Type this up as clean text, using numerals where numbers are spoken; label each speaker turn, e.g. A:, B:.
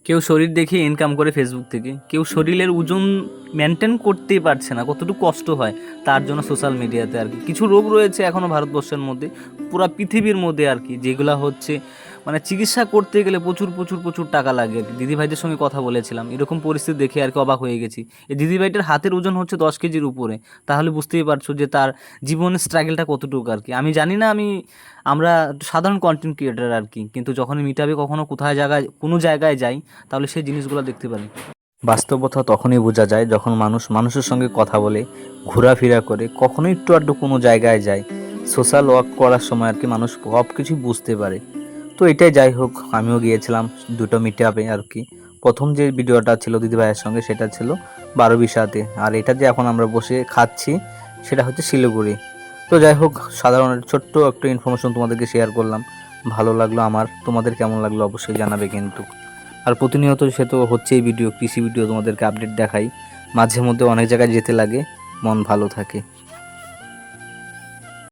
A: কেউ শরীর দেখিয়ে ইনকাম করে ফেসবুক থেকে, কেউ শরীরের ওজন মেনটেন করতেই পারছে না, কতটুকু কষ্ট হয় তার জন্য সোশ্যাল মিডিয়াতে আর কি। কিছু রোগ রয়েছে এখনও ভারতবর্ষের মধ্যে, পুরা পৃথিবীর মধ্যে আর কি, যেগুলো হচ্ছে মানে চিকিৎসা করতে গেলে প্রচুর প্রচুর প্রচুর টাকা লাগে আর কি। দিদিভাইদের সঙ্গে কথা বলেছিলাম, এরকম পরিস্থিতি দেখে আর কি অবাক হয়ে গেছি। এই দিদিভাইটার হাতের ওজন হচ্ছে 10 কেজির উপরে, তাহলে বুঝতেই পারছো যে তার জীবনের স্ট্রাগলটা কতটুকু আর কি। আমি জানি না, আমরা সাধারণ কন্টেন্ট ক্রিয়েটার আর কি, কিন্তু যখন মিটাবে কখনো কোথায় জায়গায় কোনো জায়গায় যাই, তাহলে সেই জিনিসগুলো দেখতে পারি। বাস্তবতা তখনই বোঝা যায় যখন মানুষ মানুষের সঙ্গে কথা বলে, ঘোরাফেরা করে, কখনো একটু আধটু কোনো জায়গায় যায়, সোশ্যাল ওয়ার্ক করার সময় আর কি মানুষ সব কিছুই বুঝতে পারে। তো এটাই, যাই হোক, আমিও গিয়েছিলাম দুটো মিট আপে আর কি। প্রথম যে ভিডিওটা ছিল দিদিভাইয়ের সঙ্গে সেটা ছিল 12-20-তে, আর এটা যে এখন আমরা বসে খাচ্ছি সেটা হচ্ছে শিলিগুড়ি। তো যাই হোক, সাধারণ ছোট্ট একটা ইনফরমেশন তোমাদেরকে শেয়ার করলাম। ভালো লাগলো আমার, তোমাদের কেমন লাগলো অবশ্যই জানাবে কিন্তু। আর প্রতিনিয়ত সে তো হচ্ছেই ভিডিও, কৃষি ভিডিও তোমাদেরকে আপডেট দেখাই, মাঝে মধ্যে অনেক জায়গায় যেতে লাগে, মন ভালো থাকে।